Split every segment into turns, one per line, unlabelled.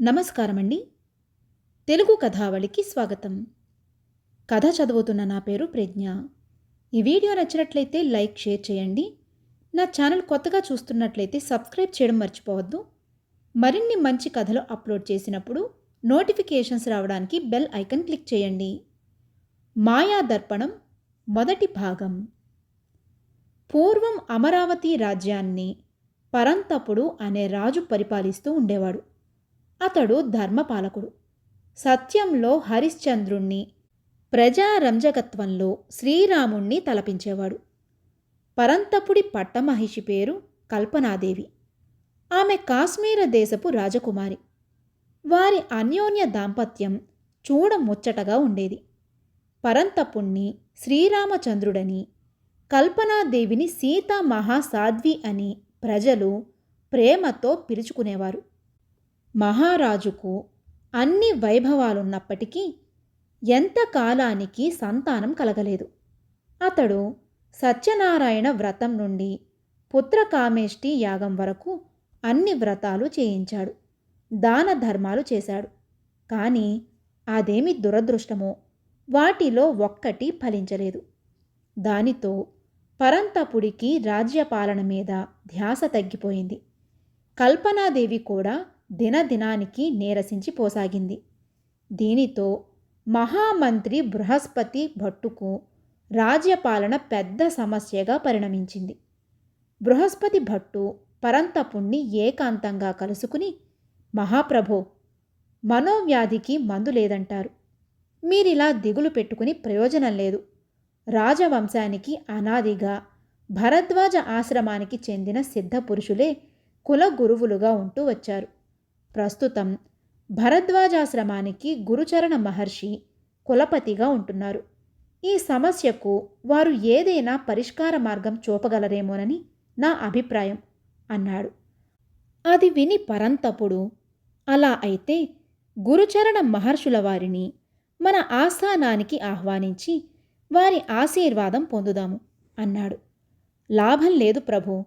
నమస్కారమండి. తెలుగు కథావళికి స్వాగతం. కథ చదువుతున్న నా పేరు ప్రజ్ఞ. ఈ వీడియో నచ్చినట్లయితే లైక్, షేర్ చేయండి. నా ఛానల్ కొత్తగా చూస్తున్నట్లయితే సబ్స్క్రైబ్ చేయడం మర్చిపోవద్దు. మరిన్ని మంచి కథలు అప్లోడ్ చేసినప్పుడు నోటిఫికేషన్స్ రావడానికి బెల్ ఐకాన్ క్లిక్ చేయండి. మాయా దర్పణం మొదటి భాగం. పూర్వం అమరావతి రాజ్యాన్ని పరంతపుడు అనే రాజు పరిపాలిస్తూ ఉండేవాడు. అతడు ధర్మపాలకుడు. సత్యంలో హరిశ్చంద్రుణ్ణి, ప్రజారంజకత్వంలో శ్రీరాముణ్ణి తలపించేవాడు. పరంతపుడి పట్టమహిషి పేరు కల్పనాదేవి. ఆమె కాశ్మీర దేశపు రాజకుమారి. వారి అన్యోన్య దాంపత్యం చూడముచ్చటగా ఉండేది. పరంతపుణ్ణి శ్రీరామచంద్రుడని, కల్పనాదేవిని సీతా మహాసాధ్వి అని ప్రజలు ప్రేమతో పిలుచుకునేవారు. మహారాజుకు అన్ని వైభవాలున్నప్పటికీ ఎంతకాలానికి సంతానం కలగలేదు. అతడు సత్యనారాయణ వ్రతం నుండి పుత్రకామేష్టి యాగం వరకు అన్ని వ్రతాలు చేయించాడు, దాన ధర్మాలు చేశాడు. కానీ అదేమి దురదృష్టమో వాటిలో ఒక్కటి ఫలించలేదు. దానితో పరంతపుడికి రాజ్యపాలన మీద ధ్యాస తగ్గిపోయింది. కల్పనాదేవి కూడా దినదినానికి నీరసించిపోసాగింది. దీనితో మహామంత్రి బృహస్పతి భట్టుకు రాజ్యపాలన పెద్ద సమస్యగా పరిణమించింది. బృహస్పతి భట్టు పరంతపుణ్ణి ఏకాంతంగా కలుసుకుని, మహాప్రభో, మనోవ్యాధికి మందు లేదంటారు. మీరిలా దిగులు పెట్టుకుని ప్రయోజనం లేదు. రాజవంశానికి అనాదిగా భరద్వాజ ఆశ్రమానికి చెందిన సిద్ధపురుషులే కుల గురువులుగా ఉంటూ వచ్చారు. ప్రస్తుతం భరద్వాజాశ్రమానికి గురుచరణ మహర్షి కులపతిగా ఉంటున్నారు. ఈ సమస్యకు వారు ఏదైనా పరిష్కార మార్గం చూపగలరేమోనని నా అభిప్రాయం అన్నాడు. అది విని పరంతపుడు, అలా అయితే గురుచరణ మహర్షుల వారిని మన ఆస్థానానికి ఆహ్వానించి వారి ఆశీర్వాదం పొందుదాము అన్నాడు. లాభం లేదు ప్రభు.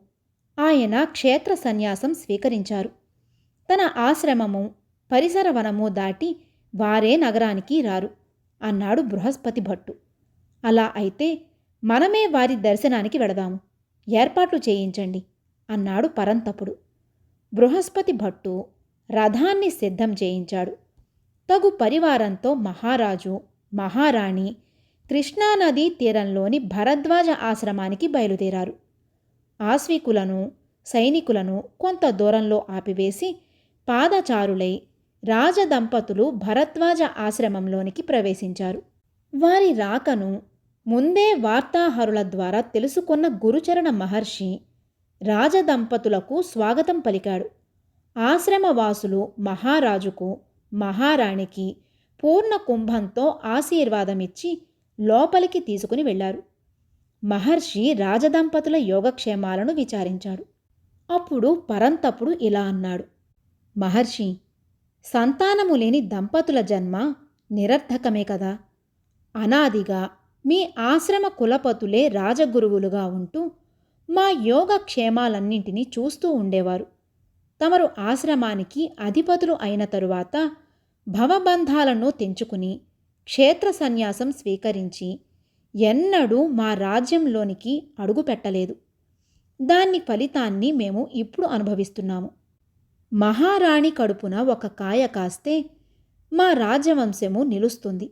ఆయన క్షేత్ర సన్యాసం స్వీకరించారు. తన ఆశ్రమము, పరిసర వనము దాటి వారే నగరానికి రారు అన్నాడు బృహస్పతి భట్టు. అలా అయితే మనమే వారి దర్శనానికి వెడదాము, ఏర్పాట్లు చేయించండి అన్నాడు పరంతపుడు. బృహస్పతి భట్టు రథాన్ని సిద్ధం చేయించాడు. తగు పరివారంతో మహారాజు, మహారాణి కృష్ణానదీ తీరంలోని భరద్వాజ ఆశ్రమానికి బయలుదేరారు. ఆశ్వికులను, సైనికులను కొంత దూరంలో ఆపివేసి పాదచారులై రాజదంపతులు భరద్వాజ ఆశ్రమంలోనికి ప్రవేశించారు. వారి రాకను ముందే వార్తాహరుల ద్వారా తెలుసుకున్న గురుచరణ మహర్షి రాజదంపతులకు స్వాగతం పలికాడు. ఆశ్రమవాసులు మహారాజుకు, మహారాణికి పూర్ణ కుంభంతో ఆశీర్వాదమిచ్చి లోపలికి తీసుకుని వెళ్లారు. మహర్షి రాజదంపతుల యోగక్షేమాలను విచారించాడు. అప్పుడు పరంతపుడు ఇలా అన్నాడు. మహర్షి, సంతానము లేని దంపతుల జన్మ నిరర్థకమే కదా. అనాదిగా మీ ఆశ్రమ కులపతులే రాజగురువులుగా ఉంటూ మా యోగక్షేమాలన్నింటినీ చూస్తూ ఉండేవారు. తమరు ఆశ్రమానికి అధిపతులు అయిన తరువాత భవబంధాలను తెంచుకుని క్షేత్ర సన్యాసం స్వీకరించి ఎన్నడూ మా రాజ్యంలోనికి అడుగుపెట్టలేదు. దాని ఫలితాన్ని మేము ఇప్పుడు అనుభవిస్తున్నాము. మహారాణి కడుపున ఒక కాయ కాస్తే మా రాజ్యవంశము నిలుస్తుంది.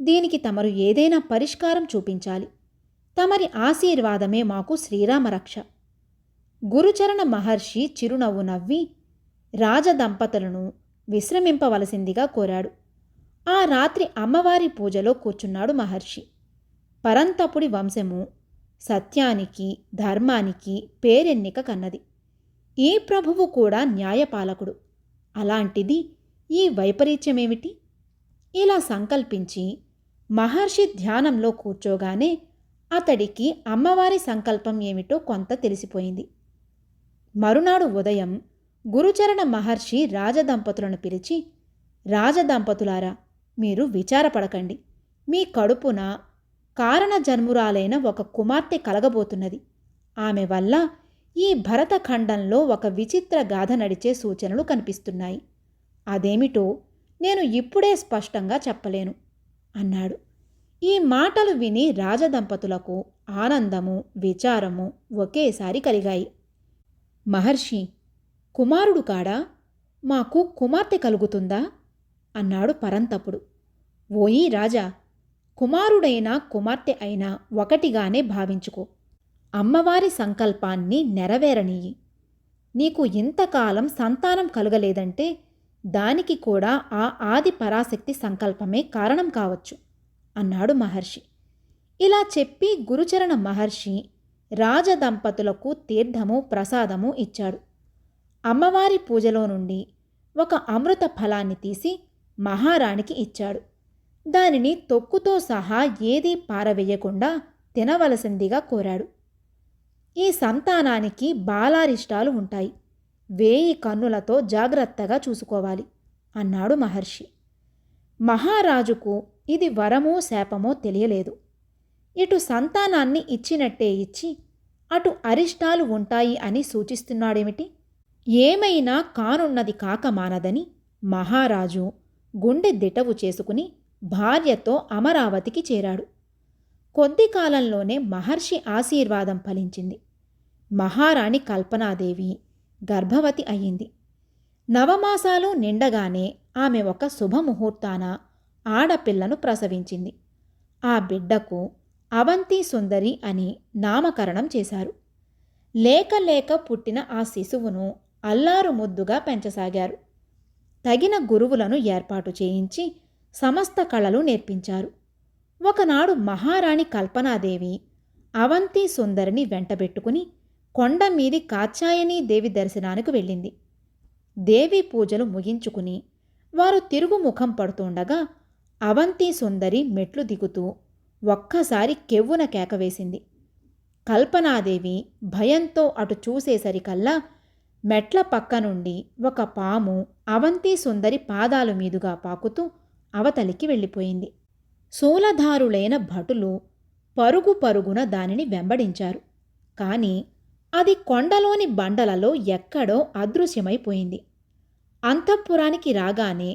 దీనికి తమరు ఏదైనా పరిష్కారం చూపించాలి. తమరి ఆశీర్వాదమే మాకు శ్రీరామరక్ష. గురుచరణ మహర్షి చిరునవ్వు నవ్వి రాజదంపతులను విశ్రమింపవలసిందిగా కోరాడు. ఆ రాత్రి అమ్మవారి పూజలో కూర్చున్నాడు మహర్షి. పరంతపుడి వంశము సత్యానికి, ధర్మానికి పేరెన్నిక కన్నది. ఈ ప్రభువు కూడా న్యాయపాలకుడు. అలాంటిది ఈ వైపరీత్యమేమిటి? ఇలా సంకల్పించి మహర్షి ధ్యానంలో కూర్చోగానే అతడికి అమ్మవారి సంకల్పం ఏమిటో కొంత తెలిసిపోయింది. మరునాడు ఉదయం గురుచరణ మహర్షి రాజదంపతులను పిలిచి, రాజదంపతులారా, మీరు విచారపడకండి. మీ కడుపున కారణజన్మురాలైన ఒక కుమార్తె కలగబోతున్నది. ఆమె వల్ల ఈ భరతఖండంలో ఒక విచిత్ర గాథ నడిచే సూచనలు కనిపిస్తున్నాయి. అదేమిటో నేను ఇప్పుడే స్పష్టంగా చెప్పలేను అన్నాడు. ఈ మాటలు విని రాజదంపతులకు ఆనందము, విచారము ఒకేసారి కలిగాయి. మహర్షి, కుమారుడు కాడా? మాకు కుమార్తె కలుగుతుందా అన్నాడు పరంతపుడు. ఓయి రాజా, కుమారుడైనా కుమార్తె అయినా ఒకటిగానే భావించుకో. అమ్మవారి సంకల్పాన్ని నెరవేరనియ్యి. నీకు ఇంతకాలం సంతానం కలుగలేదంటే దానికి కూడా ఆ ఆది పరాశక్తి సంకల్పమే కారణం కావచ్చు అన్నాడు మహర్షి. ఇలా చెప్పి గురుచరణ మహర్షి రాజదంపతులకు తీర్థము ప్రసాదము ఇచ్చాడు. అమ్మవారి పూజలో నుండి ఒక అమృత ఫలాన్ని తీసి మహారాణికి ఇచ్చాడు. దానిని తొక్కుతో సహా ఏదీ పారవేయకుండా తినవలసిందిగా కోరాడు. ఈ సంతానానికి బాలారిష్టాలు ఉంటాయి. 1000 కన్నులతో జాగ్రత్తగా చూసుకోవాలి అన్నాడు మహర్షి. మహారాజుకు ఇది వరమో శాపమో తెలియలేదు. ఇటు సంతానాన్ని ఇచ్చినట్టే ఇచ్చి అటు అరిష్టాలు ఉంటాయి అని సూచిస్తున్నాడేమిటి? ఏమైనా కానున్నది కాక మానదని మహారాజు గుండె దిటవు చేసుకుని భార్యతో అమరావతికి చేరాడు. కొద్ది కాలంలోనే మహర్షి ఆశీర్వాదం ఫలించింది. మహారాణి కల్పనాదేవి గర్భవతి అయింది. నవమాసాలు నిండగానే ఆమె ఒక శుభముహూర్తాన ఆడపిల్లను ప్రసవించింది. ఆ బిడ్డకు అవంతి సుందరి అని నామకరణం చేశారు. లేక లేక పుట్టిన ఆ శిశువును అల్లారు ముద్దుగా పెంచసాగారు. తగిన గురువులను ఏర్పాటు చేయించి సమస్త కళలు నేర్పించారు. ఒకనాడు మహారాణి కల్పనాదేవి అవంతి సుందరిని వెంటబెట్టుకుని కొండమీది కాత్యాయనీదేవి దర్శనానికి వెళ్ళింది. దేవి పూజలు ముగించుకుని వారు తిరుగుముఖం పడుతుండగా అవంతి సుందరి మెట్లు దిగుతూ ఒక్కసారి కెవ్వున కేకవేసింది. కల్పనాదేవి భయంతో అటు చూసేసరికల్లా మెట్ల పక్క నుండి ఒక పాము అవంతి సుందరి పాదాల మీదుగా పాకుతూ అవతలికి వెళ్ళిపోయింది. శూలధారులైన భటులు పరుగు పరుగున దానిని వెంబడించారు. కాని అది కొండలోని బండలలో ఎక్కడో అదృశ్యమైపోయింది. అంతఃపురానికి రాగానే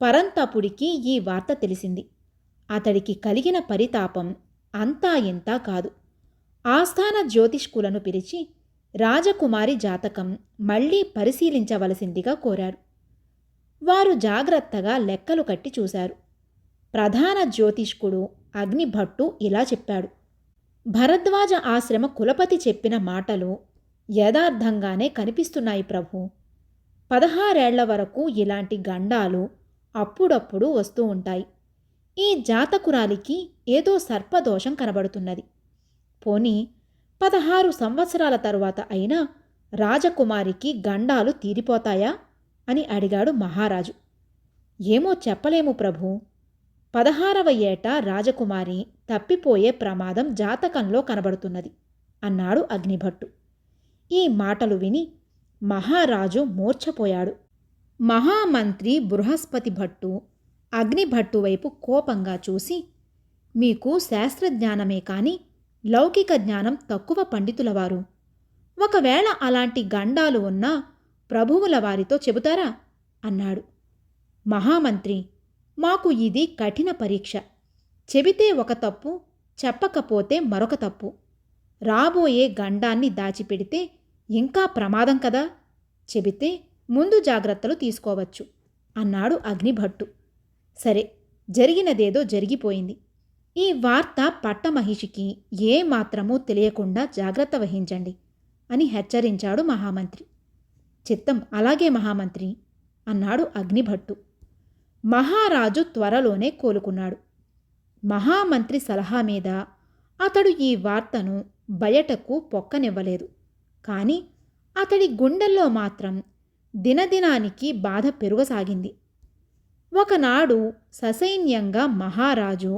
పరంతపుడికి ఈ వార్త తెలిసింది. అతడికి కలిగిన పరితాపం అంతా ఇంతా కాదు. ఆస్థాన జ్యోతిష్కులను పిలిచి రాజకుమారి జాతకం మళ్లీ పరిశీలించవలసిందిగా కోరారు. వారు జాగ్రత్తగా లెక్కలు కట్టి చూశారు. ప్రధాన జ్యోతిష్కుడు అగ్నిభట్టు ఇలా చెప్పాడు. భరద్వాజ ఆశ్రమ కులపతి చెప్పిన మాటలు యథార్థంగానే కనిపిస్తున్నాయి ప్రభు. 16 ఏళ్ల వరకు ఇలాంటి గండాలు అప్పుడప్పుడు వస్తూ ఉంటాయి. ఈ జాతకురాలికి ఏదో సర్పదోషం కనబడుతున్నది. పోనీ 16 సంవత్సరాల తరువాత అయినా రాజకుమారికి గండాలు తీరిపోతాయా అని అడిగాడు మహారాజు. ఏమో చెప్పలేము ప్రభు. 16వ ఏట రాజకుమారి తప్పిపోయే ప్రమాదం జాతకంలో కనబడుతున్నది అన్నాడు అగ్నిభట్టు. ఈ మాటలు విని మహారాజు మూర్ఛపోయాడు. మహామంత్రి బృహస్పతి భట్టు అగ్నిభట్టు వైపు కోపంగా చూసి, మీకు శాస్త్రజ్ఞానమే కాని లౌకిక జ్ఞానం తక్కువ పండితులవారు. ఒకవేళ అలాంటి గండాలు ఉన్నా ప్రభువుల వారితో చెబుతారా అన్నాడు. మహామంత్రి, మాకు ఇది కఠిన పరీక్ష. చెబితే ఒక తప్పు, చెప్పకపోతే మరొక తప్పు. రాబోయే గండాన్ని దాచిపెడితే ఇంకా ప్రమాదం కదా. చెబితే ముందు జాగ్రత్తలు తీసుకోవచ్చు అన్నాడు అగ్నిభట్టు. సరే, జరిగినదేదో జరిగిపోయింది. ఈ వార్త పట్టమహిషికి ఏమాత్రమూ తెలియకుండా జాగ్రత్త వహించండి అని హెచ్చరించాడు మహామంత్రి. చిత్తం అలాగే మహామంత్రి అన్నాడు అగ్నిభట్టు. మహారాజు త్వరలోనే కోలుకున్నాడు. మహామంత్రి సలహా మీద అతడు ఈ వార్తను బయటకు పొక్కనివ్వలేదు. కాని అతడి గుండెల్లో మాత్రం దినదినానికి బాధ పెరుగసాగింది. ఒకనాడు ససైన్యంగా మహారాజు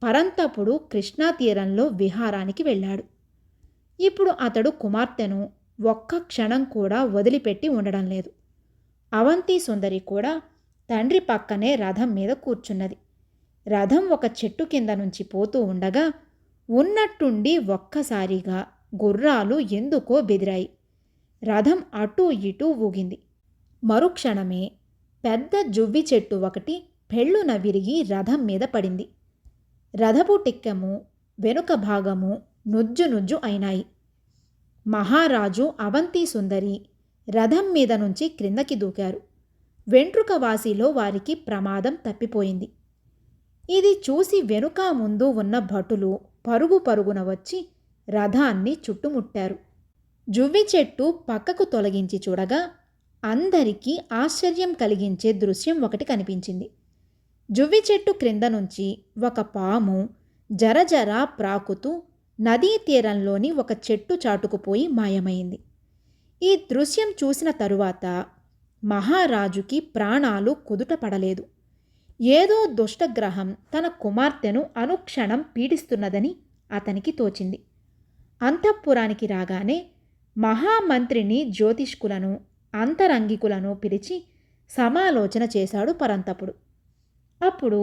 పరంతపుడు కృష్ణాతీరంలో విహారానికి వెళ్ళాడు. ఇప్పుడు అతడు కుమార్తెను ఒక్క క్షణం కూడా వదిలిపెట్టి ఉండడం లేదు. అవంతి సుందరి కూడా తండ్రి పక్కనే రథం మీద కూర్చున్నది. రథం ఒక చెట్టు కింద నుంచి పోతూ ఉండగా ఉన్నట్టుండి ఒక్కసారిగా గుర్రాలు ఎందుకో బెదిరాయి. రథం అటూ ఇటూ ఊగింది. మరుక్షణమే పెద్ద జువ్వి చెట్టు ఒకటి పెళ్ళున విరిగి రథం మీద పడింది. రథపు టిక్కెము వెనుక భాగము నుజ్జు నుజ్జు అయినాయి. మహారాజు అవంతి సుందరి రథం మీద నుంచి క్రిందకి దూకారు. వెంట్రుక వాసిలో వారికి ప్రమాదం తప్పిపోయింది. ఇది చూసి వెనుక ముందు ఉన్న భటులు పరుగు పరుగున వచ్చి రథాన్ని చుట్టుముట్టారు. జువ్వి చెట్టు పక్కకు తొలగించి చూడగా అందరికీ ఆశ్చర్యం కలిగించే దృశ్యం ఒకటి కనిపించింది. జువ్వి చెట్టు క్రింద నుంచి ఒక పాము జరజర ప్రాకుతూ నదీ తీరంలోని ఒక చెట్టు చాటుకుపోయి మాయమైంది. ఈ దృశ్యం చూసిన తరువాత మహారాజుకి ప్రాణాలు కుదుట పడలేదు. ఏదో దుష్టగ్రహం తన కుమార్తెను అనుక్షణం పీడిస్తున్నదని అతనికి తోచింది. అంతఃపురానికి రాగానే మహామంత్రిని, జ్యోతిష్కులను, అంతరంగికులను పిలిచి సమాలోచన చేశాడు పరంతపుడు. అప్పుడు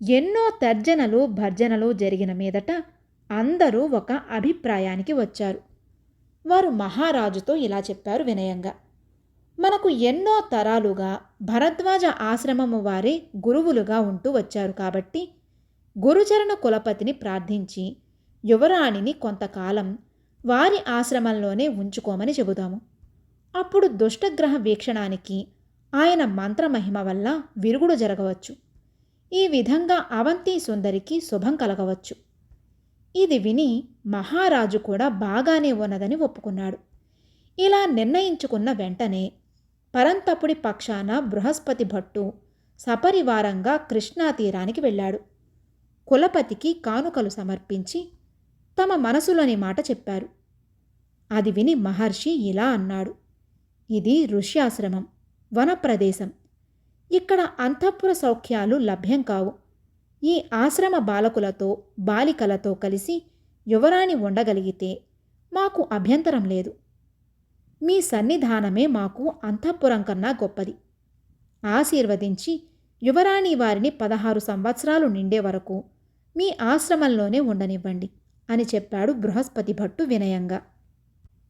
ఎన్నో తర్జనలు భర్జనలు జరిగిన మీదట అందరూ ఒక అభిప్రాయానికి వచ్చారు. వారు మహారాజుతో ఇలా చెప్పారు వినయంగా: మనకు ఎన్నో తరాలుగా భరద్వాజ ఆశ్రమము వారే గురువులుగా ఉంటూ వచ్చారు కాబట్టి గురుచరణ కులపతిని ప్రార్థించి యువరాణిని కొంతకాలం వారి ఆశ్రమంలోనే ఉంచుకోమని చెబుదాము. అప్పుడు దుష్టగ్రహ వీక్షణానికి ఆయన మంత్రమహిమ వల్ల విరుగుడు జరగవచ్చు. ఈ విధంగా అవంతి సుందరికి శుభం కలగవచ్చు. ఇది విని మహారాజు కూడా బాగానే ఉన్నదని ఒప్పుకున్నాడు. ఇలా నిర్ణయించుకున్న వెంటనే పరంతపుడి పక్షాన బృహస్పతి భట్టు సపరివారంగా కృష్ణా తీరానికి వెళ్ళాడు. కులపతికి కానుకలు సమర్పించి తమ మనసులోని మాట చెప్పారు. అది విని మహర్షి ఇలా అన్నాడు: ఇది ఋష్యాశ్రమం, వనప్రదేశం. ఇక్కడ అంతఃపుర సౌఖ్యాలు లభ్యం కావు. ఈ ఆశ్రమ బాలకులతో బాలికలతో కలిసి యువరాణి ఉండగలిగితే మాకు అభ్యంతరం లేదు. మీ సన్నిధానమే మాకు అంతఃపురం కన్నా గొప్పది. ఆశీర్వదించి యువరాణి వారిని 16 సంవత్సరాలు నిండే వరకు మీ ఆశ్రమంలోనే ఉండనివ్వండి అని చెప్పాడు బృహస్పతి భట్టు వినయంగా.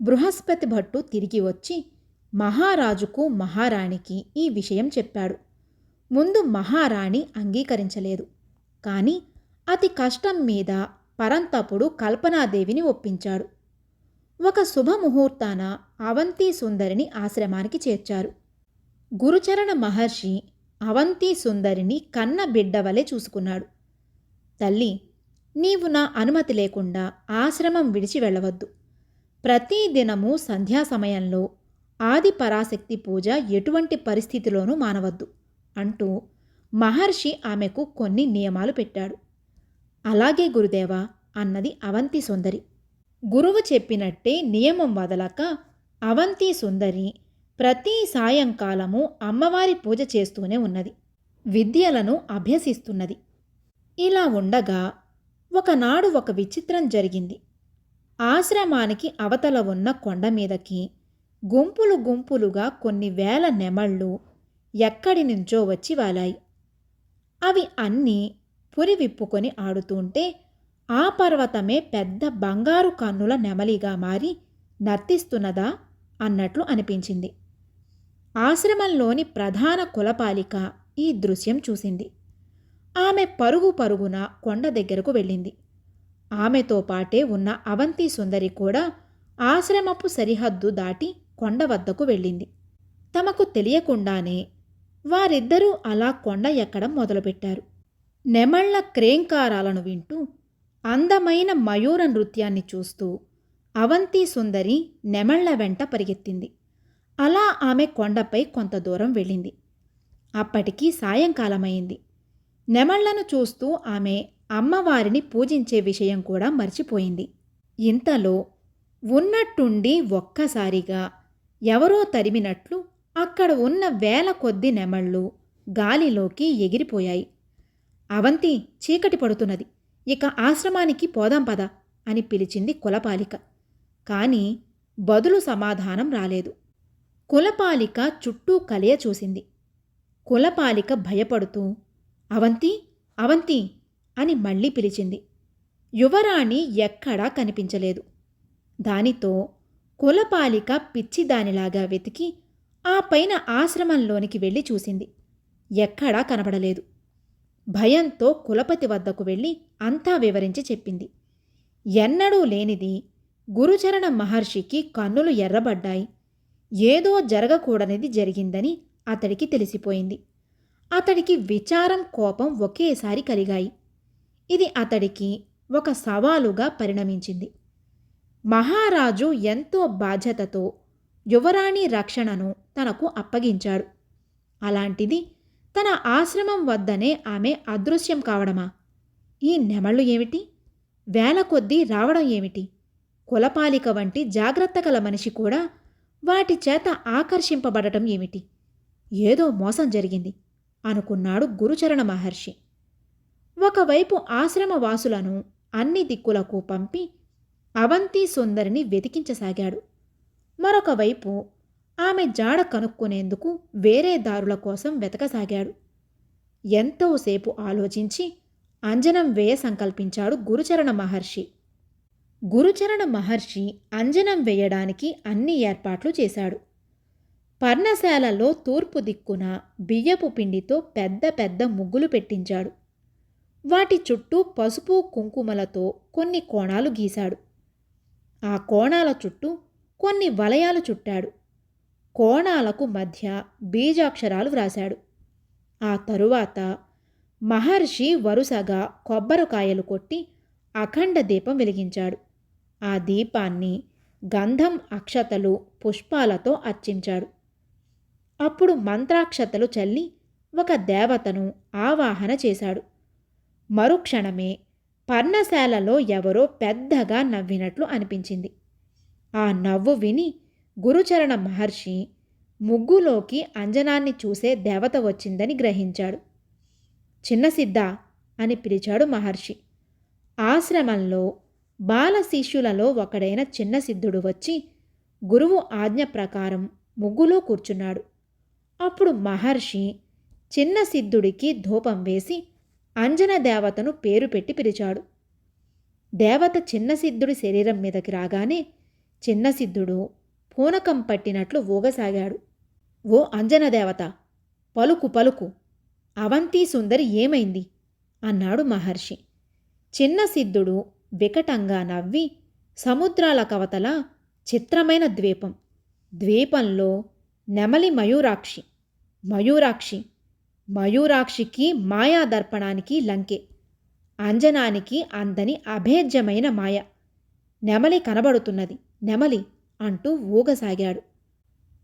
బృహస్పతి భట్టు తిరిగి వచ్చి మహారాజుకు, మహారాణికి ఈ విషయం చెప్పాడు. ముందు మహారాణి అంగీకరించలేదు. కానీ అతి కష్టం మీద పరంతపుడు కల్పనాదేవిని ఒప్పించాడు. ఒక శుభముహూర్తాన అవంతి సుందరిని ఆశ్రమానికి చేర్చారు. గురుచరణ మహర్షి అవంతి సుందరిని కన్న బిడ్డవలే చూసుకున్నాడు. తల్లి, నీవు నా అనుమతి లేకుండా ఆశ్రమం విడిచి వెళ్ళవద్దు. ప్రతిదినము సంధ్యా సమయంలో ఆది పరాశక్తి పూజ ఎటువంటి పరిస్థితిలోనూ మానవద్దు అంటూ మహర్షి ఆమెకు కొన్ని నియమాలు పెట్టాడు. అలాగే గురుదేవా అన్నది అవంతి సుందరి. గురువు చెప్పినట్టే నియమం వదలక అవంతి సుందరి ప్రతి సాయంకాలము అమ్మవారి పూజ చేస్తూనే ఉన్నది. విద్యలను అభ్యసిస్తున్నది. ఇలా ఉండగా ఒకనాడు ఒక విచిత్రం జరిగింది. ఆశ్రమానికి అవతల ఉన్న కొండ మీదకి గుంపులు గుంపులుగా కొన్ని వేల నెమళ్ళు ఎక్కడి నుంచో వచ్చి వాలాయి. అవి అన్నీ పురి విప్పుకొని ఆడుతుంటే ఆ పర్వతమే పెద్ద బంగారు కన్నుల నెమలిగా మారి నర్తిస్తున్నదా అన్నట్లు అనిపించింది. ఆశ్రమంలోని ప్రధాన కులపాలిక ఈ దృశ్యం చూసింది. ఆమె పరుగు పరుగున కొండ దగ్గరకు వెళ్ళింది. ఆమెతో పాటే ఉన్న అవంతి సుందరి కూడా ఆశ్రమపు సరిహద్దు దాటి కొండ వద్దకు వెళ్ళింది. తమకు తెలియకుండానే వారిద్దరూ అలా కొండ ఎక్కడం మొదలుపెట్టారు. నెమళ్ల క్రేంకారాలను వింటూ, అందమైన మయూర నృత్యాన్ని చూస్తూ అవంతి సుందరి నెమళ్ల వెంట పరిగెత్తింది. అలా ఆమె కొండపై కొంత దూరం వెళ్ళింది. అప్పటికి సాయంకాలమైంది. నెమళ్లను చూస్తూ ఆమె అమ్మవారిని పూజించే విషయం కూడా మర్చిపోయింది. ఇంతలో ఉన్నట్టుండి ఒక్కసారిగా ఎవరో తరిమినట్లు అక్కడ ఉన్న వేల కొద్ది నెమళ్ళు గాలిలోకి ఎగిరిపోయాయి. అవంతి, చీకటి పడుతున్నది, ఇక ఆశ్రమానికి పోదాం పద అని పిలిచింది కులపాలిక. కాని బదులు సమాధానం రాలేదు. కులపాలిక చుట్టూ కలియ చూసింది. కులపాలిక భయపడుతూ అవంతి, అవంతి అని మళ్ళీ పిలిచింది. యువరాణి ఎక్కడా కనిపించలేదు. దానితో కులపాలిక పిచ్చిదానిలాగా వెతికి ఆ పైన ఆశ్రమంలోనికి వెళ్ళి చూసింది. ఎక్కడా కనబడలేదు. భయంతో కులపతి వద్దకు వెళ్ళి అంతా వివరించి చెప్పింది. ఎన్నడూ లేనిది గురుచరణ మహర్షికి కన్నులు ఎర్రబడ్డాయి. ఏదో జరగకూడనిది జరిగిందని అతడికి తెలిసిపోయింది. అతడికి విచారం, కోపం ఒకేసారి కలిగాయి. ఇది అతడికి ఒక సవాలుగా పరిణమించింది. మహారాజు ఎంతో బాధ్యతతో యువరాణి రక్షణను తనకు అప్పగించాడు. అలాంటిది తన ఆశ్రమం వద్దనే ఆమె అదృశ్యం కావడమా? ఈ నెమళ్ళు ఏమిటి? వేల కొద్దీ రావడం ఏమిటి? కులపాలిక వంటి జాగ్రత్త గల మనిషి కూడా వాటి చేత ఆకర్షింపబడటం ఏమిటి? ఏదో మోసం జరిగింది అనుకున్నాడు గురుచరణ మహర్షి. ఒకవైపు ఆశ్రమవాసులను అన్ని దిక్కులకు పంపి అవంతి సుందరిని వెతికించసాగాడు. మరొకవైపు ఆమె జాడ కనుక్కునేందుకు వేరే దారుల కోసం వెతకసాగాడు. ఎంతోసేపు ఆలోచించి అంజనం వేయ సంకల్పించాడు గురుచరణ మహర్షి. గురుచరణ మహర్షి అంజనం వేయడానికి అన్ని ఏర్పాట్లు చేశాడు. పర్ణశాలలో తూర్పు దిక్కున బియ్యపు పిండితో పెద్ద పెద్ద ముగ్గులు పెట్టించాడు. వాటి చుట్టూ పసుపు కుంకుమలతో కొన్ని కోణాలు గీశాడు. ఆ కోణాల చుట్టూ కొన్ని వలయాలు చుట్టాడు. కోణాలకు మధ్య బీజాక్షరాలు వ్రాశాడు. ఆ తరువాత మహర్షి వరుసగా కొబ్బరికాయలు కొట్టి అఖండ దీపం వెలిగించాడు. ఆ దీపాన్ని గంధం, అక్షతలు, పుష్పాలతో అర్చించాడు. అప్పుడు మంత్రాక్షతలు చల్లి ఒక దేవతను ఆవాహన చేశాడు. మరుక్షణమే పర్ణశాలలో ఎవరో పెద్దగా నవ్వినట్లు అనిపించింది. ఆ నవ్వు విని గురుచరణ మహర్షి ముగ్గులోకి అంజనాన్ని చూసే దేవత వచ్చిందని గ్రహించాడు. చిన్నసిద్ధ అని పిలిచాడు మహర్షి. ఆశ్రమంలో బాల శిష్యులలో ఒకడైన చిన్నసిద్ధుడు వచ్చి గురువు ఆజ్ఞ ప్రకారం ముగ్గులో కూర్చున్నాడు. అప్పుడు మహర్షి చిన్నసిద్ధుడికి ధూపం వేసి అంజన దేవతను పేరు పెట్టి పిలిచాడు. దేవత చిన్నసిద్ధుడి శరీరం మీదకి రాగానే చిన్నసిద్ధుడు పూనకం పట్టినట్లు ఊగసాగాడు. ఓ అంజన దేవత, పలుకు పలుకు, అవంతి సుందరి ఏమైంది అన్నాడు మహర్షి. చిన్నసిద్ధుడు వికటంగా నవ్వి, సముద్రాల కవతల చిత్రమైన ద్వీపం, ద్వీపంలో నెమలి మయూరాక్షి, మయూరాక్షి, మయూరాక్షికి మాయాదర్పణానికి లంకె, అంజనానికి అందని అభేద్యమైన మాయ, నెమలి కనబడుతున్నది, నెమలి అంటూ ఊగసాగాడు.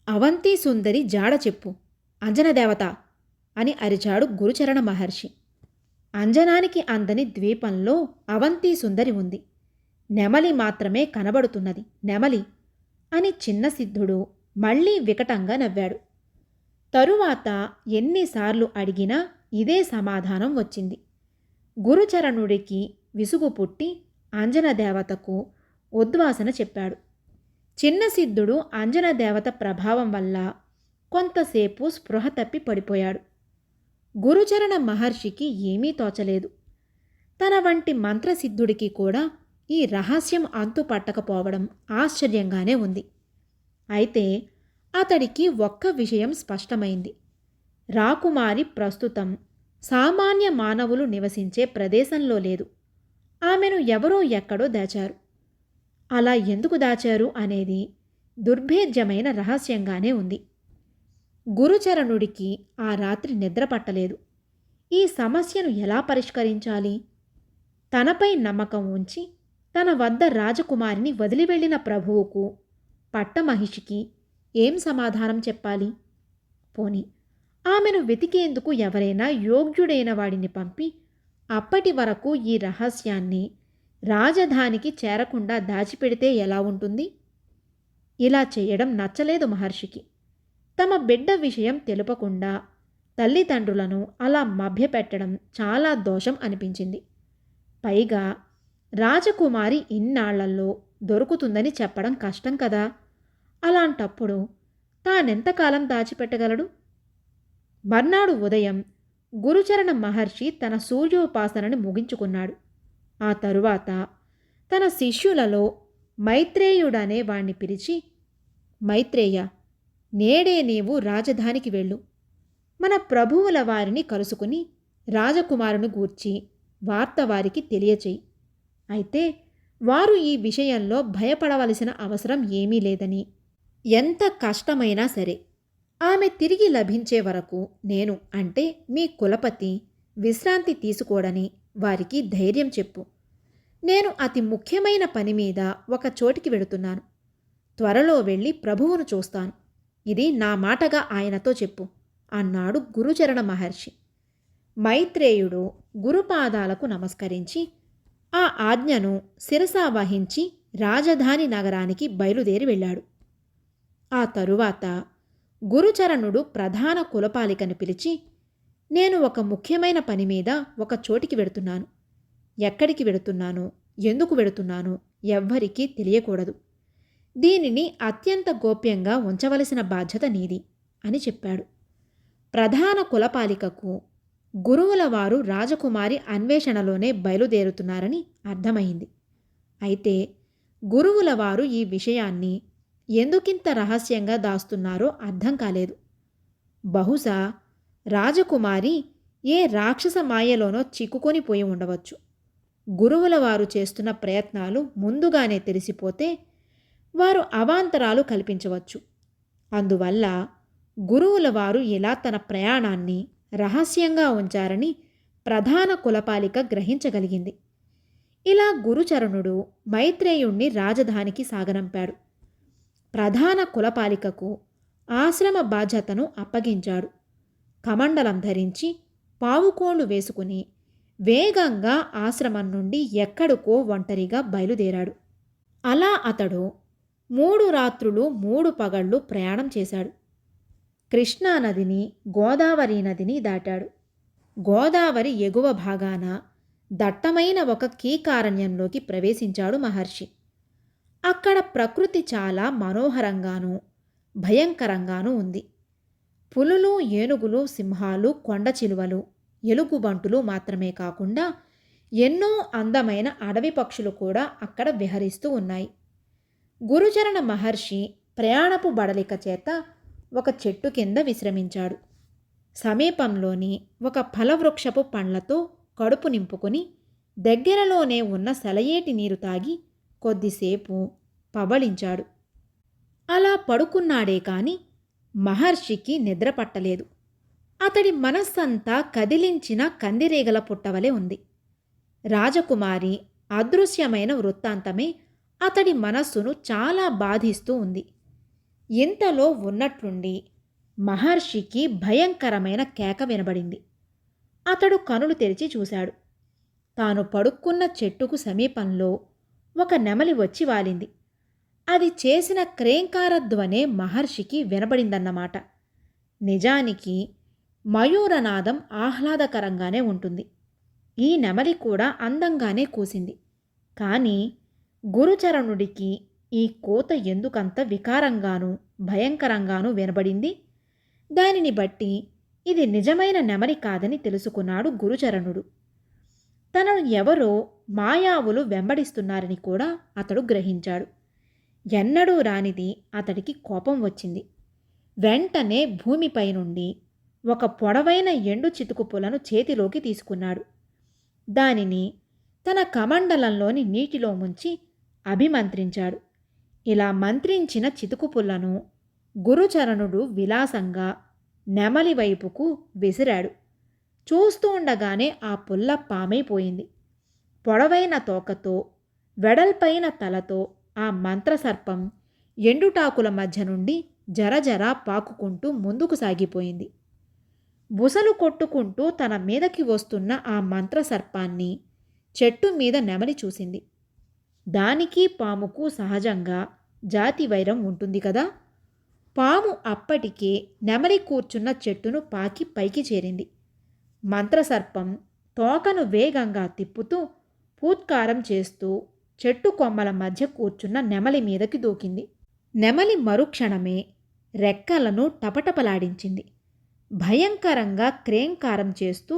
అవంతి సుందరి జాడ చెప్పు, అంజనదేవత అని అరిచాడు గురుచరణ మహర్షి. అంజనానికి అందని ద్వీపంలో అవంతి సుందరి ఉంది, నెమలి మాత్రమే కనబడుతున్నది, నెమలి అని చిన్నసిద్ధుడు మళ్లీ వికటంగా నవ్వాడు. తరువాత ఎన్నిసార్లు అడిగినా ఇదే సమాధానం వచ్చింది. గురుచరణుడికి విసుగు పుట్టి అంజనదేవతకు ఉద్వాసన చెప్పాడు. చిన్నసిద్ధుడు అంజనదేవత ప్రభావం వల్ల కొంతసేపు స్పృహ తప్పి పడిపోయాడు. గురుచరణ మహర్షికి ఏమీ తోచలేదు. తన వంటి మంత్రసిద్ధుడికి కూడా ఈ రహస్యం అంతుపట్టకపోవడం ఆశ్చర్యంగానే ఉంది. అయితే అతడికి ఒక్క విషయం స్పష్టమైంది. రాకుమారి ప్రస్తుతం సామాన్య మానవులు నివసించే ప్రదేశంలో లేదు. ఆమెను ఎవరో ఎక్కడో దాచారు. అలా ఎందుకు దాచారు అనేది దుర్భేద్యమైన రహస్యంగానే ఉంది. గురుచరణుడికి ఆ రాత్రి నిద్ర పట్టలేదు. ఈ సమస్యను ఎలా పరిష్కరించాలి? తనపై నమ్మకం ఉంచి తన వద్ద రాజకుమారిని వదిలి వెళ్ళిన ప్రభువుకు, పట్టమహిషికి ఏం సమాధానం చెప్పాలి? పోని ఆమెను వెతికేందుకు ఎవరైనా యోగ్యుడైన వాడిని పంపి అప్పటి వరకు ఈ రహస్యాన్ని రాజధానికి చేరకుండా దాచిపెడితే ఎలా ఉంటుంది? ఇలా చేయడం నచ్చలేదు మహర్షికి. తమ బిడ్డ విషయం తెలుపకుండా తల్లిదండ్రులను అలా మభ్యపెట్టడం చాలా దోషం అనిపించింది. పైగా రాజకుమారి ఇన్నాళ్లలో దొరుకుతుందని చెప్పడం కష్టం కదా. అలాంటప్పుడు తానెంతకాలం దాచిపెట్టగలడు? మర్నాడు ఉదయం గురుచరణ మహర్షి తన సూర్యోపాసనని ముగించుకున్నాడు. ఆ తరువాత తన శిష్యులలో మైత్రేయుడనే వాణ్ణి పిలిచి, మైత్రేయ, నేడే నీవు రాజధానికి వెళ్ళు. మన ప్రభువుల వారిని కలుసుకుని రాజకుమారుని గూర్చి వార్త వారికి తెలియచేయి. అయితే వారు ఈ విషయంలో భయపడవలసిన అవసరం ఏమీ లేదని, ఎంత కష్టమైనా సరే ఆమె తిరిగి లభించే వరకు నేను అంటే మీ కులపతి విశ్రాంతి తీసుకోడని వారికి ధైర్యం చెప్పు. నేను అతి ముఖ్యమైన పని మీద ఒక చోటికి వెడుతున్నాను. త్వరలో వెళ్ళి ప్రభువును చూస్తాను. ఇది నా మాటగా ఆయనతో చెప్పు అన్నాడు గురుచరణ మహర్షి. మైత్రేయుడు గురుపాదాలకు నమస్కరించి ఆ ఆజ్ఞను శిరసావహించి రాజధాని నగరానికి బయలుదేరి వెళ్ళాడు. ఆ తరువాత గురుచరణుడు ప్రధాన కులపాలికను పిలిచి, నేను ఒక ముఖ్యమైన పని మీద ఒక చోటికి వెడుతున్నాను. ఎక్కడికి వెడుతున్నాను, ఎందుకు వెడుతున్నాను ఎవ్వరికీ తెలియకూడదు. దీనిని అత్యంత గోప్యంగా ఉంచవలసిన బాధ్యత నీది అని చెప్పాడు. ప్రధాన కులపాలికకు గురువుల వారు రాజకుమారి అన్వేషణలోనే బయలుదేరుతున్నారని అర్థమైంది. అయితే గురువుల వారు ఈ విషయాన్ని ఎందుకింత రహస్యంగా దాస్తున్నారో అర్థం కాలేదు. బహుశా రాజకుమారి ఏ రాక్షస మాయలోనో చిక్కుకొని పోయి ఉండవచ్చు. గురువుల వారు చేస్తున్న ప్రయత్నాలు ముందుగానే తెలిసిపోతే వారు అవాంతరాలు కల్పించవచ్చు. అందువల్ల గురువుల వారు ఇలా తన ప్రయాణాన్ని రహస్యంగా ఉంచారని ప్రధాన కులపాలిక గ్రహించగలిగింది. ఇలా గురుచరణుడు మైత్రేయుణ్ణి రాజధానికి సాగనంపాడు. ప్రధాన కులపాలికకు ఆశ్రమ బాధ్యతను అప్పగించాడు. కమండలం ధరించి పావుకోళ్లు వేసుకుని వేగంగా ఆశ్రమం నుండి ఎక్కడికో ఒంటరిగా బయలుదేరాడు. అలా అతడు 3 రాత్రులు 3 పగళ్ళు ప్రయాణం చేశాడు. కృష్ణానదిని, గోదావరి నదిని దాటాడు. గోదావరి ఎగువ భాగాన దట్టమైన ఒక కీకారణ్యంలోకి ప్రవేశించాడు మహర్షి. అక్కడ ప్రకృతి చాలా మనోహరంగానూ భయంకరంగానూ ఉంది. పులులు, ఏనుగులు, సింహాలు, కొండ చిలువలు, ఎలుగుబంటులు మాత్రమే కాకుండా ఎన్నో అందమైన అడవి పక్షులు కూడా అక్కడ విహరిస్తూ ఉన్నాయి. గురుచరణ మహర్షి ప్రయాణపు బడలిక చేత ఒక చెట్టు కింద విశ్రమించాడు. సమీపంలోని ఒక ఫలవృక్షపు పండ్లతో కడుపు నింపుకొని దగ్గరలోనే ఉన్న సెలయేటి నీరు తాగి కొద్దిసేపు పబళించాడు. అలా పడుకున్నాడే కాని మహర్షికి నిద్ర పట్టలేదు. అతడి మనస్సంతా కదిలించిన కందిరీగల పుట్టవలే ఉంది. రాజకుమారి అదృశ్యమైన వృత్తాంతమే అతడి మనస్సును చాలా బాధిస్తూ ఉంది. ఇంతలో ఉన్నట్లుండి మహర్షికి భయంకరమైన కేక వినబడింది. అతడు కనులు తెరిచి చూశాడు. తాను పడుక్కున్న చెట్టుకు సమీపంలో ఒక నెమలి వచ్చి వాలింది. అది చేసిన క్రేంకారధ్వనే మహర్షికి వినబడిందన్నమాట. నిజానికి మయూరనాదం ఆహ్లాదకరంగానే ఉంటుంది. ఈ నెమలి కూడా అందంగానే కూసింది. కానీ గురుచరణుడికి ఈ కోత ఎందుకంత వికారంగానూ భయంకరంగానూ వినబడింది? దానిని బట్టి ఇది నిజమైన నెమలి కాదని తెలుసుకున్నాడు గురుచరణుడు. తనను ఎవరో మాయావులు వెంబడిస్తున్నారని కూడా అతడు గ్రహించాడు. ఎన్నడూ రానిది అతడికి కోపం వచ్చింది. వెంటనే భూమిపై నుండి ఒక పొడవైన ఎండు చితుకు పులను చేతిలోకి తీసుకున్నాడు. దానిని తన కమండలంలోని నీటిలో ముంచి అభిమంత్రించాడు. ఇలా మంత్రించిన చితుకు పుల్లను గురుచరణుడు విలాసంగా నెమలి వైపుకు విసిరాడు. చూస్తూ ఉండగానే ఆ పుల్ల పామైపోయింది. పొడవైన తోకతో వెడల్పైన తలతో ఆ మంత్రసర్పం ఎండుటాకుల మధ్య నుండి జరజరా పాకుకుంటూ ముందుకు సాగిపోయింది. బుసలు కొట్టుకుంటూ తన మీదకి వస్తున్న ఆ మంత్రసర్పాన్ని చెట్టు మీద నెమలి చూసింది. దానికి పాముకు సహజంగా జాతి వైరం ఉంటుంది కదా. పాము అప్పటికే నెమలి కూర్చున్న చెట్టును పాకి పైకి చేరింది. మంత్రసర్పం తోకను వేగంగా తిప్పుతూ పూత్కారం చేస్తూ చెట్టు కొమ్మల మధ్య కూర్చున్న నెమలి మీదకి దూకింది. నెమలి మరుక్షణమే రెక్కలను టపటపలాడించింది. భయంకరంగా క్రేంకారం చేస్తూ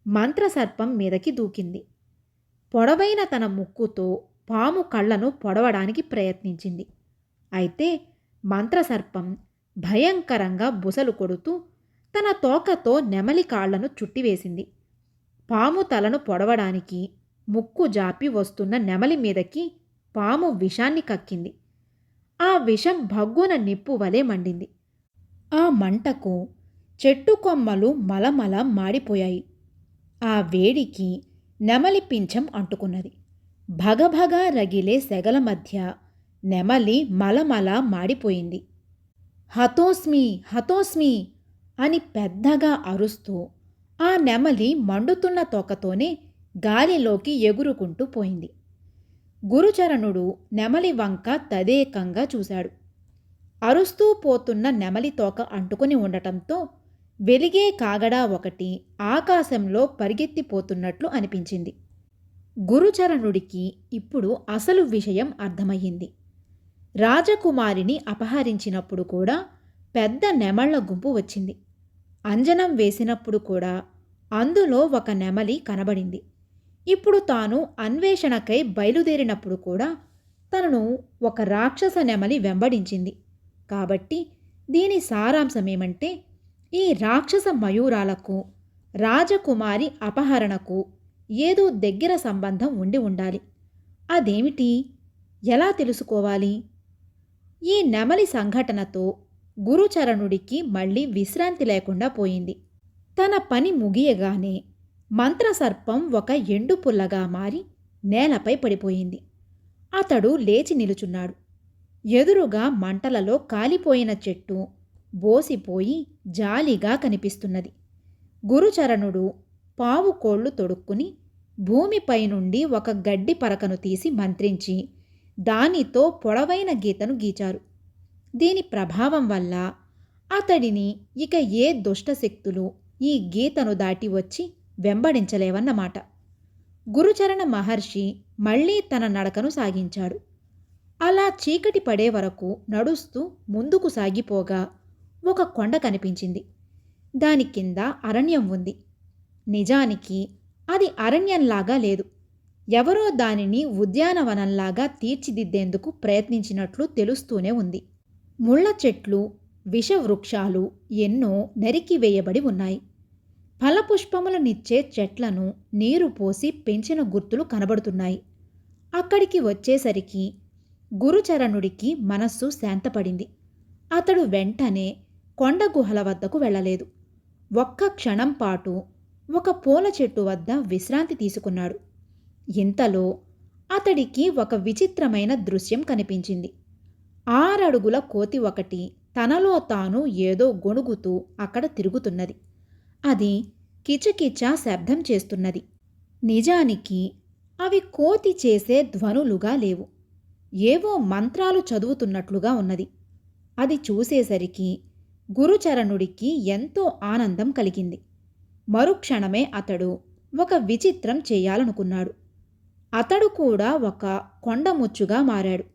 మంత్రసర్పం మీదకి దూకింది. పొడవైన తన ముక్కుతో పాము కళ్ళను పొడవడానికి ప్రయత్నించింది. అయితే మంత్రసర్పం భయంకరంగా బుసలు కొడుతూ తన తోకతో నెమలి కాళ్లను చుట్టివేసింది. పాము తలను పొడవడానికి ముక్కు జాపి వస్తున్న నెమలి మీదకి పాము విషాన్ని కక్కింది. ఆ విషం భగ్గున నిప్పు వలె మండింది. ఆ మంటకు చెట్టు కొమ్మలు మలమల మాడిపోయాయి. ఆ వేడికి నెమలి పింఛం అంటుకున్నది. భగభగ రగిలే సెగల మధ్య నెమలి మలమల మాడిపోయింది. హతోస్మి హతోస్మి అని పెద్దగా అరుస్తూ ఆ నెమలి మండుతున్న తోకతోనే గాలిలోకి ఎగురుకుంటూ పోయింది. గురుచరణుడు నెమలి వంక తదేకంగా చూశాడు. అరుస్తూ పోతున్న నెమలి తోక అంటుకుని ఉండటంతో వెలిగే కాగడా ఒకటి ఆకాశంలో పరిగెత్తిపోతున్నట్లు అనిపించింది. గురుచరణుడికి ఇప్పుడు అసలు విషయం అర్థమయ్యింది. రాజకుమారిని అపహరించినప్పుడు కూడా పెద్ద నెమళ్ల గుంపు వచ్చింది. అంజనం వేసినప్పుడు కూడా అందులో ఒక నెమలి కనబడింది. ఇప్పుడు తాను అన్వేషణకై బయలుదేరినప్పుడు కూడా తనను ఒక రాక్షస నెమలి వెంబడించింది. కాబట్టి దీని సారాంశమేమంటే, ఈ రాక్షస మయూరాలకు రాజకుమారి అపహరణకు ఏదో దగ్గర సంబంధం ఉండి ఉండాలి. అదేమిటి? ఎలా తెలుసుకోవాలి? ఈ నెమలి సంఘటనతో గురుచరణుడికి మళ్ళీ విశ్రాంతి లేకుండా పోయింది. తన పని ముగియగానే మంత్రసర్పం ఒక ఎండు పుల్లగా మారి నేలపై పడిపోయింది. అతడు లేచి నిలుచున్నాడు. ఎదురుగా మంటలలో కాలిపోయిన చెట్టు బోసిపోయి జాలిగా కనిపిస్తున్నది. గురుచరణుడు పావు కోళ్లు తొడుక్కుని భూమిపై నుండి ఒక గడ్డి పరకను తీసి మంత్రించి దానితో పొడవైన గీతను గీచారు. దీని ప్రభావం వల్ల అతడిని ఇక ఏ దుష్టశక్తులు ఈ గీతను దాటి వచ్చి వెంబడించలేవన్నమాట. గురుచరణ మహర్షి మళ్లీ తన నడకను సాగించాడు. అలా చీకటి పడే వరకు నడుస్తూ ముందుకు సాగిపోగా ఒక కొండ కనిపించింది. దాని కింద అరణ్యం ఉంది. నిజానికి అది అరణ్యంలాగా లేదు. ఎవరో దానిని ఉద్యానవనంలాగా తీర్చిదిద్దేందుకు ప్రయత్నించినట్లు తెలుస్తూనే ఉంది. ముళ్ళ చెట్లు, విషవృక్షాలు ఎన్నో నరికివేయబడి ఉన్నాయి. ఫలపుష్పములనిచ్చే చెట్లను నీరు పోసి పెంచిన గుర్తులు కనబడుతున్నాయి. అక్కడికి వచ్చేసరికి గురుచరణుడికి మనస్సు శాంతపడింది. అతడు వెంటనే కొండ గుహల వద్దకు వెళ్ళలేదు. ఒక్క క్షణం పాటు ఒక పూల చెట్టు వద్ద విశ్రాంతి తీసుకున్నాడు. ఇంతలో అతడికి ఒక విచిత్రమైన దృశ్యం కనిపించింది. 6 అడుగుల కోతి ఒకటి తనలో తాను ఏదో గొణుగుతూ అక్కడ తిరుగుతున్నది. అది కిచకిచ శబ్దం చేస్తున్నది. నిజానికి అవి కోతి చేసే ధ్వనులుగా లేవు. ఏవో మంత్రాలు చదువుతున్నట్లుగా ఉన్నది. అది చూసేసరికి గురుచరణుడికి ఎంతో ఆనందం కలిగింది. మరుక్షణమే అతడు ఒక విచిత్రం చేయాలనుకున్నాడు. అతడు కూడా ఒక కొండముచ్చుగా మారాడు.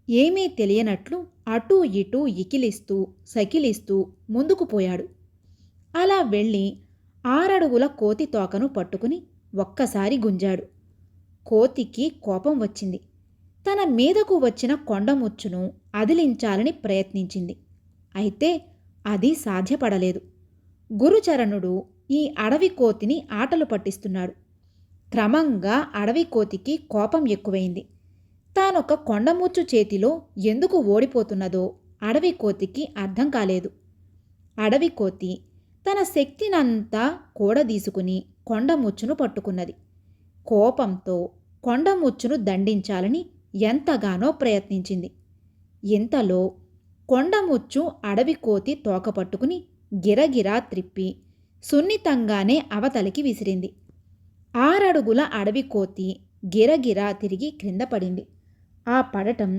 ఏమీ తెలియనట్లు అటూ ఇటూ ఇకిలిస్తూ సకిలిస్తూ ముందుకు పోయాడు. అలా వెళ్ళి 6 అడుగుల కోతి తోకను పట్టుకుని ఒక్కసారి గుంజాడు. కోతికి కోపం వచ్చింది. తన మీదకు వచ్చిన కొండముచ్చును అదిలించాలని ప్రయత్నించింది. అయితే అది సాధ్యపడలేదు. గురుచరణుడు ఈ అడవి కోతిని ఆటలు పట్టిస్తున్నాడు. క్రమంగా అడవి కోతికి కోపం ఎక్కువైంది. తానొక కొండముచ్చు చేతిలో ఎందుకు ఓడిపోతున్నదో అడవి కోతికి అర్థం కాలేదు. అడవి కోతి తన శక్తినంతా కూడదీసుకుని కొండముచ్చును పట్టుకున్నది. కోపంతో కొండముచ్చును దండించాలని ఎంతగానో ప్రయత్నించింది. ఇంతలో కొండముచ్చు అడవి కోతి తోక పట్టుకుని గిరగిరా త్రిప్పి సున్నితంగానే అవతలికి విసిరింది. 6 అడుగుల అడవి కోతి గిరగిరా తిరిగి క్రింద పడింది. ఆ పడటం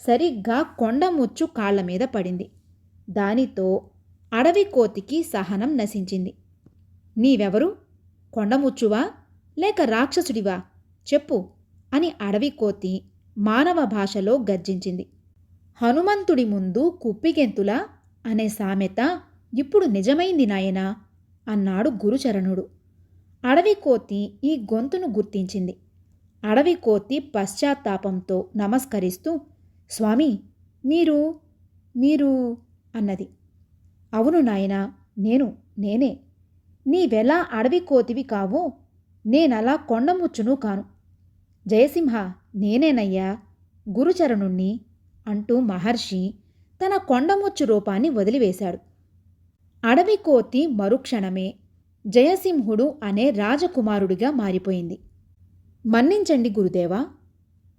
సరిగ్గా కొండముచ్చు కాళ్ల మీద పడింది. దానితో అడవి కోతికి సహనం నశించింది. నీవెవరు? కొండముచ్చువా లేక రాక్షసుడివా? చెప్పు అని అడవి కోతి మానవ భాషలో గర్జించింది. హనుమంతుడి ముందు కుప్పిగెంతులా అనే సామెత ఇప్పుడు నిజమైంది నాయనా అన్నాడు గురుచరణుడు. అడవి కోతి ఈ గొంతును గుర్తించింది. అడవి కోతి పశ్చాత్తాపంతో నమస్కరిస్తూ, స్వామి, మీరు అన్నది. అవును నాయనా, నేను నేనే. నీవెలా అడవి కోతివి కావో నేనలా కొండముచ్చును కాను. జయసింహ, నేనేనయ్యా గురుచరణుణ్ణి అంటూ మహర్షి తన కొండముచ్చు రూపాన్ని వదిలివేశాడు. అడవి కోతి మరుక్షణమే జయసింహుడు అనే రాజకుమారుడిగా మారిపోయింది. మన్నించండి గురుదేవా,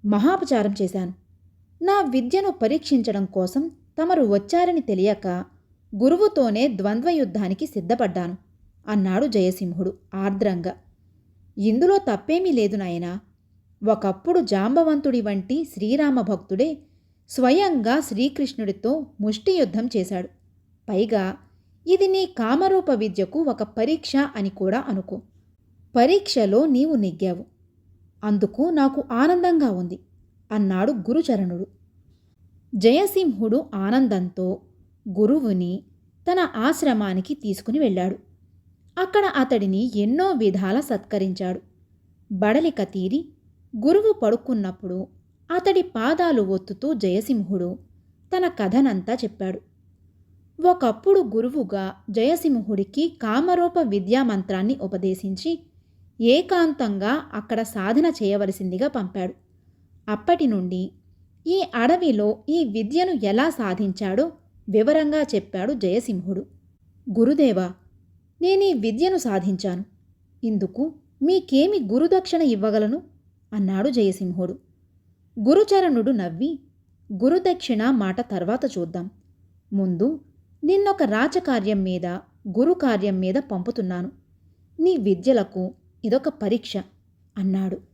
మహాపచారం చేశాను. నా విద్యను పరీక్షించడం కోసం తమరు వచ్చారని తెలియక గురువుతోనే ద్వంద్వయుద్ధానికి సిద్ధపడ్డాను అన్నాడు జయసింహుడు ఆర్ద్రంగా. ఇందులో తప్పేమీ లేదు నాయనా. ఒకప్పుడు జాంబవంతుడి వంటి శ్రీరామ భక్తుడే స్వయంగా శ్రీకృష్ణుడితో ముష్టియుద్ధం చేశాడు. పైగా ఇది నీ కామరూప విద్యకు ఒక పరీక్ష అని కూడా అనుకో. పరీక్షలో నీవు నెగ్గావు. అందుకు నాకు ఆనందంగా ఉంది అన్నాడు గురుచరణుడు. జయసింహుడు ఆనందంతో గురువుని తన ఆశ్రమానికి తీసుకుని వెళ్ళాడు. అక్కడ అతడిని ఎన్నో విధాల సత్కరించాడు. బడలిక తీరి గురువు పడుకున్నప్పుడు అతడి పాదాలు ఒత్తుతూ జయసింహుడు తన కథనంతా చెప్పాడు. ఒకప్పుడు గురువుగా జయసింహుడికి కామరూప విద్యామంత్రాన్ని ఉపదేశించి ఏకాంతంగా అక్కడ సాధన చేయవలసిందిగా పంపాడు. అప్పటి నుండి ఈ అడవిలో ఈ విద్యను ఎలా సాధించాడో వివరంగా చెప్పాడు జయసింహుడు. గురుదేవా, నేనీ విద్యను సాధించాను. ఇందుకు మీకేమి గురుదక్షిణ ఇవ్వగలను అన్నాడు జయసింహుడు. గురుచరణుడు నవ్వి, గురుదక్షిణ మాట తర్వాత చూద్దాం. ముందు నిన్నొక రాజకార్యం మీద గురుకార్యం మీద పంపుతున్నాను. నీ విద్యలకు ఇదొక పరీక్ష అన్నాడు.